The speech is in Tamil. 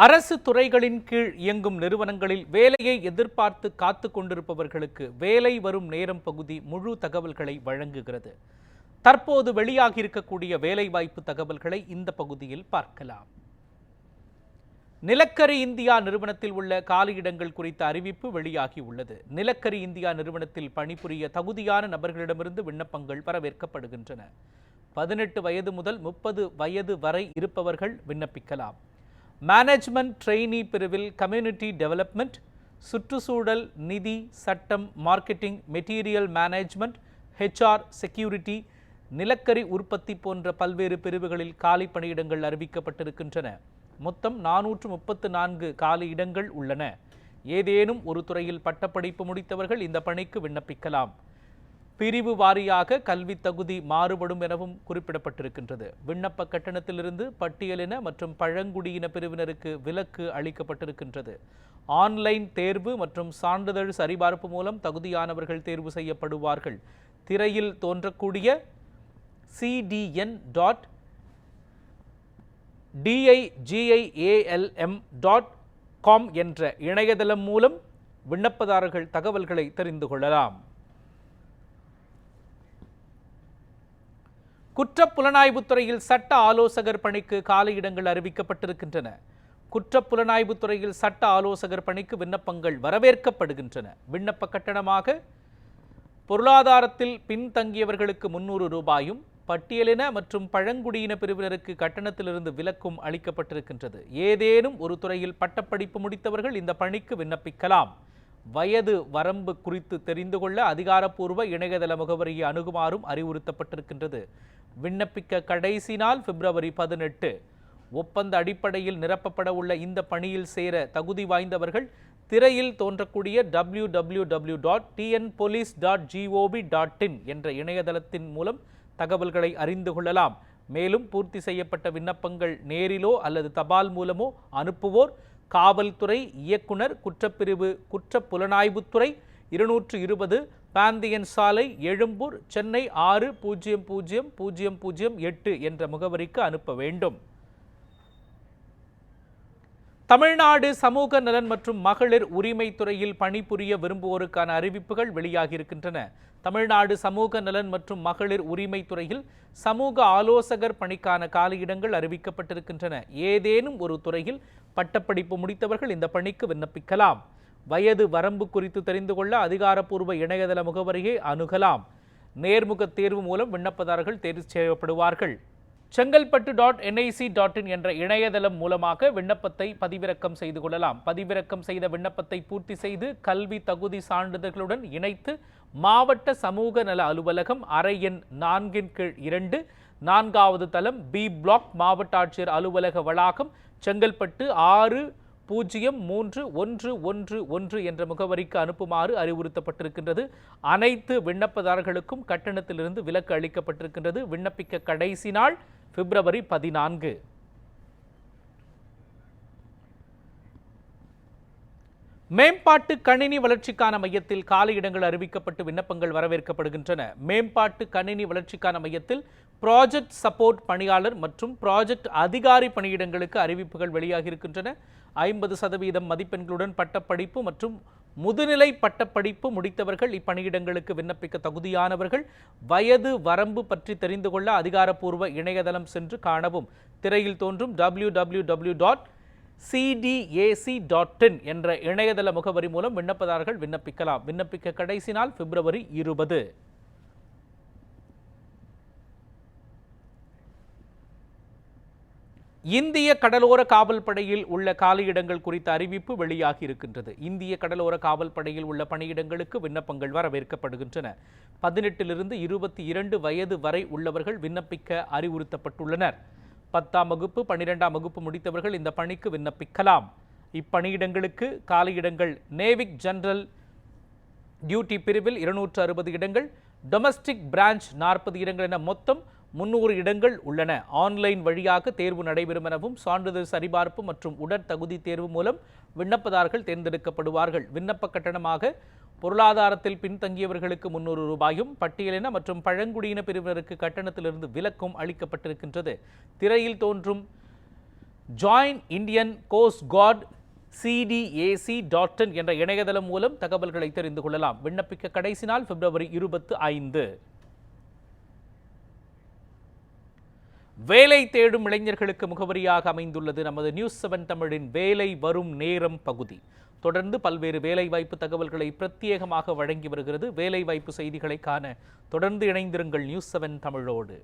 அரசு துறைகளின் கீழ் இயங்கும் நிறுவனங்களில் வேலையை எதிர்பார்த்து காத்து கொண்டிருப்பவர்களுக்கு வேலை வரும் நேரம் பகுதி முழு தகவல்களை வழங்குகிறது. தற்போது வெளியாகி இருக்கக்கூடிய வேலைவாய்ப்பு தகவல்களை இந்த பகுதியில் பார்க்கலாம். நிலக்கரி இந்தியா நிறுவனத்தில் உள்ள காலியிடங்கள் குறித்த அறிவிப்பு வெளியாகி உள்ளது. நிலக்கரி இந்தியா நிறுவனத்தில் பணிபுரிய தகுதியான நபர்களிடமிருந்து விண்ணப்பங்கள் வரவேற்கப்படுகின்றன. 18 வயது முதல் 30 வயது வரை இருப்பவர்கள் விண்ணப்பிக்கலாம். மேனேஜ்மெண்ட் ட்ரெயினி பிரிவில் கம்யூனிட்டி டெவலப்மெண்ட், சுற்றுச்சூழல், நிதி, சட்டம், marketing, material management, HR, security, நிலக்கரி உற்பத்தி போன்ற பல்வேறு பிரிவுகளில் காலி பணியிடங்கள் அறிவிக்கப்பட்டிருக்கின்றன. மொத்தம் 434 காலி இடங்கள் உள்ளன. ஏதேனும் ஒரு துறையில் பட்டப்படிப்பு முடித்தவர்கள் இந்த பணிக்கு விண்ணப்பிக்கலாம். பிரிவு வாரியாக கல்வி தகுதி மாறுபடும் எனவும் குறிப்பிடப்பட்டிருக்கின்றது. விண்ணப்ப கட்டணத்திலிருந்து பட்டியலின மற்றும் பழங்குடியின பிரிவினருக்கு விலக்கு அளிக்கப்பட்டிருக்கின்றது. ஆன்லைன் தேர்வு மற்றும் சான்றிதழ் சரிபார்ப்பு மூலம் தகுதியானவர்கள் தேர்வு செய்யப்படுவார்கள். திரையில் தோன்றக்கூடிய cdn.digialm.com என்ற இணையதளம் மூலம் விண்ணப்பதாரர்கள் தகவல்களை தெரிந்து கொள்ளலாம். குற்றப்புலனாய்வுத்துறையில் சட்ட ஆலோசகர் பணிக்கு காலியிடங்கள் அறிவிக்கப்பட்டிருக்கின்றன. குற்றப்புலனாய்வுத்துறையில் சட்ட ஆலோசகர் பணிக்கு விண்ணப்பங்கள் வரவேற்கப்படுகின்றன. விண்ணப்ப கட்டணமாக பொருளாதாரத்தில் பின்தங்கியவர்களுக்கு 300 ரூபாயும், பட்டியலின மற்றும் பழங்குடியின பிரிவினருக்கு கட்டணத்திலிருந்து விலக்கும் அளிக்கப்பட்டிருக்கின்றது. ஏதேனும் ஒரு துறையில் பட்டப்படிப்பு முடித்தவர்கள் இந்த பணிக்கு விண்ணப்பிக்கலாம். வயது வரம்பு குறித்து தெரிந்து கொள்ள அதிகாரப்பூர்வ இணையதள முகவரியை அணுகுமாறும் அறிவுறுத்தப்பட்டிருக்கின்றது. விண்ணப்பிக்க கடைசி நாள் பிப்ரவரி 18. ஒப்பந்த அடிப்படையில் நிரப்பப்பட உள்ள இந்த பணியில் சேர தகுதி வாய்ந்தவர்கள் திரையில் தோன்றக்கூடிய www.tnpolice.gov.in என்ற இணையதளத்தின் மூலம் தகவல்களை அறிந்து கொள்ளலாம். மேலும் பூர்த்தி செய்யப்பட்ட விண்ணப்பங்கள் நேரிலோ அல்லது தபால் மூலமோ அனுப்புவோர் காவல்துறை இயக்குனர், குற்றப்பிரிவு, குற்றப்புலனாய்வுத்துறை, 220 பாந்தியன் சாலை, எழும்பூர், சென்னை 600008 என்ற முகவரிக்கு அனுப்ப வேண்டும். தமிழ்நாடு சமூக நலன் மற்றும் மகளிர் உரிமை துறையில் பணிபுரிய விரும்புவோருக்கான அறிவிப்புகள் வெளியாகியிருக்கின்றன. தமிழ்நாடு சமூக நலன் மற்றும் மகளிர் உரிமை துறையில் சமூக ஆலோசகர் பணிக்கான காலியிடங்கள் அறிவிக்கப்பட்டிருக்கின்றன. ஏதேனும் ஒரு துறையில் பட்டப்படிப்பு முடித்தவர்கள் இந்த பணிக்கு விண்ணப்பிக்கலாம். வயது வரம்பு குறித்து தெரிந்து கொள்ள அதிகாரப்பூர்வ இணையதள முகவரியை அணுகலாம். நேர்முக தேர்வு மூலம் விண்ணப்பதாரர்கள் தேர்வு செய்யப்படுவார்கள். செங்கல்பட்டு.nic.in என்ற இணையதளம் மூலமாக விண்ணப்பத்தை பதிவிறக்கம் செய்து கொள்ளலாம். பதிவிறக்கம் செய்த விண்ணப்பத்தை பூர்த்தி செய்து கல்வி தகுதி சான்றிதழ்களுடன் இணைத்து மாவட்ட சமூக நல அலுவலகம், அறை எண் 4/2, 4வது தளம், B பிளாக், மாவட்ட ஆட்சியர் அலுவலக வளாகம், செங்கல்பட்டு 603111 என்ற முகவரிக்கு அனுப்புமாறு அறிவுறுத்தப்பட்டிருக்கின்றது. அனைத்து விண்ணப்பதாரர்களுக்கும் கட்டணத்திலிருந்து விலக்கு அளிக்கப்பட்டிருக்கின்றது. விண்ணப்பிக்க கடைசி நாள் பிப்ரவரி 14. மேம்பாட்டு கணினி வளர்ச்சிக்கான மையத்தில் காலியிடங்கள் அறிவிக்கப்பட்டு விண்ணப்பங்கள் வரவேற்கப்படுகின்றன. மேம்பாட்டு கணினி வளர்ச்சிக்கான மையத்தில் ப்ராஜெக்ட் சப்போர்ட் பணியாளர் மற்றும் ப்ராஜெக்ட் அதிகாரி பணியிடங்களுக்கு அறிவிப்புகள் வெளியாகியிருக்கின்றன. 50% மதிப்பெண்களுடன் பட்டப்படிப்பு மற்றும் முதுநிலை பட்டப்படிப்பு முடித்தவர்கள் இப்பணியிடங்களுக்கு விண்ணப்பிக்க தகுதியானவர்கள். வயது வரம்பு பற்றி தெரிந்து கொள்ள அதிகாரப்பூர்வ இணையதளம் சென்று காணவும். திரையில் தோன்றும் www.cdac.in என்ற இணையதள முகவரி மூலம் விண்ணப்பதாரர்கள் விண்ணப்பிக்கலாம். விண்ணப்பிக்க கடைசி நாள் பிப்ரவரி 20. இந்திய கடலோர காவல் படையில் உள்ள காலியிடங்கள் குறித்த அறிவிப்பு வெளியாகி இருக்கின்றது. இந்திய கடலோர காவல் படையில் உள்ள பணியிடங்களுக்கு விண்ணப்பங்கள் வரவேற்கப்படுகின்றன. 18 to 22 வயது வரை உள்ளவர்கள் விண்ணப்பிக்க அறிவுறுத்தப்பட்டுள்ளனர். 10ஆம் வகுப்பு 12ஆம் வகுப்பு முடித்தவர்கள் இந்த பணிக்கு விண்ணப்பிக்கலாம். இப்பணியிடங்களுக்கு காலியிடங்கள் நேவிக் ஜெனரல் டியூட்டி பிரிவில் 260 இடங்கள், டொமஸ்டிக் பிரான்ச் 40 இடங்கள் என மொத்தம் 300 இடங்கள் உள்ளன. ஆன்லைன் வழியாக தேர்வு நடைபெறும் எனவும் சான்றிதழ் சரிபார்ப்பு மற்றும் உடற்தகுதி தேர்வு மூலம் விண்ணப்பதாரர்கள் தேர்ந்தெடுக்கப்படுவார்கள். விண்ணப்ப கட்டணமாக பொருளாதாரத்தில் பின்தங்கியவர்களுக்கு 300 ரூபாயும், பட்டியலின மற்றும் பழங்குடியின பிரிவினருக்கு கட்டணத்திலிருந்து விலக்கும் அளிக்கப்பட்டிருக்கின்றது. திரையில் தோன்றும் join Indian cost card CDAC.in என்ற இணையதளம் மூலம் தகவல்களை தெரிந்து கொள்ளலாம். விண்ணப்பிக்க கடைசி நாள் பிப்ரவரி 25. வேலை தேடும் இளைஞர்களுக்கு முகவரியாக அமைந்துள்ளது நமது News7 தமிழின் வேலை வரும் நேரம் பகுதி. தொடர்ந்து பல்வேறு வேலைவாய்ப்பு தகவல்களை பிரத்யேகமாக வழங்கி வருகிறது. வேலைவாய்ப்பு செய்திகளை காண தொடர்ந்து இணைந்திருங்கள் News7 தமிழோடு.